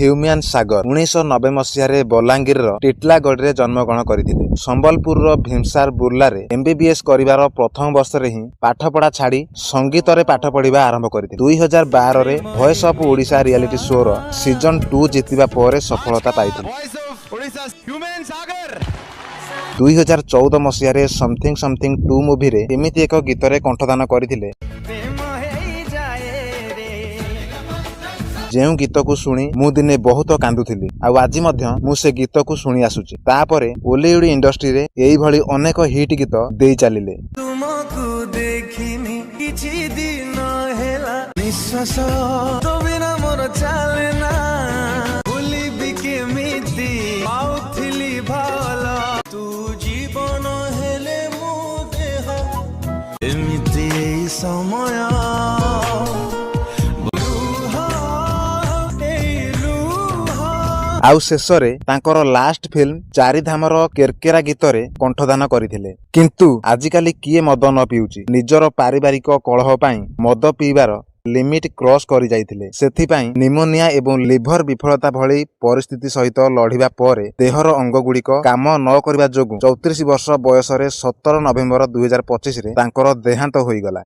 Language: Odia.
ହ୍ୟୁମାନ ସାଗର 1990 ମସିହାରେ ବଲାଙ୍ଗୀରର ଟିଟଲାଗଡ଼ରେ ଜନ୍ମଗ୍ରହଣ କରିଥିଲେ। ସମ୍ବଲପୁରର ଭୀମସାର ବୁର୍ଲାରେ MBBS କରିବାର ପ୍ରଥମ ବର୍ଷରେ ହିଁ ପାଠପଢା ଛାଡ଼ି ସଙ୍ଗୀତରେ ପାଠ ପଢିବା ଆରମ୍ଭ କରିଥିଲେ। 2012ରେ ଭଏସ୍ ଅଫ୍ ଓଡ଼ିଶା ରିଆଲିଟି ଶୋର ସିଜନ 2 ଜିତିବା ପରେ ସଫଳତା ପାଇଥିଲେ। 2014 ମସିହାରେ ସମଥିଙ୍ଗ ସମଥିଙ୍ଗ 2 ମୁଭିରେ ଏମିତି ଏକ ଗୀତରେ କଣ୍ଠଦାନ କରିଥିଲେ ଯେଉଁ ଗୀତକୁ ଶୁଣି ମୁଁ ଦିନେ ବହୁତ କାନ୍ଦୁଥିଲି ଆଉ ଆଜି ମଧ୍ୟ ମୁଁ ସେ ଗୀତକୁ ଶୁଣି ଆସୁଛି। ତାପରେ ଓଲିଉଡ୍ ଇଣ୍ଡଷ୍ଟ୍ରିରେ ଏଇଭଳି ଅନେକ ହିଟ୍ ଗୀତ ଦେଇ ଚାଲିଲେ। ତୁମକୁ ଦେଖିନି କିଛି ଦିନ ହେଲା ନିଶ୍ୱାସ ତୋ ବିନା ମୋର ଚାଲେ ନା ଭୁଲିବି କେମିତି ପାଉଥିଲି ଭଲ ତୁ ଜୀବନ ହେଲେ ମୁଁ ଦେହ ଏମିତି ଏଇ ସମୟ ଆଉ ଶେଷରେ ତାଙ୍କର ଲାଷ୍ଟ ଫିଲ୍ମ ଚାରିଧାମର କେରକେରା ଗୀତରେ କଣ୍ଠଦାନ କରିଥିଲେ। କିନ୍ତୁ ଆଜିକାଲି କିଏ ମଦ ନ ପିଉଛି? ନିଜର ପାରିବାରିକ କଳହ ପାଇଁ ମଦ ପିଇବାର ଲିମିଟ କ୍ରସ୍ କରି ଯାଇଥିଲେ। ସେଥିପାଇଁ ନିମୋନିଆ ଏବଂ ଲିଭର ବିଫଳତା ଭଳି ପରିସ୍ଥିତି ସହିତ ଲଢିବା ପରେ ଦେହର ଅଙ୍ଗଗୁଡିକ କାମ ନ କରିବା ଯୋଗୁଁ 34 ବର୍ଷ ବୟସରେ 17 ନଭେମ୍ବର 2025ରେ ତାଙ୍କର ଦେହାନ୍ତ ହୋଇଗଲା।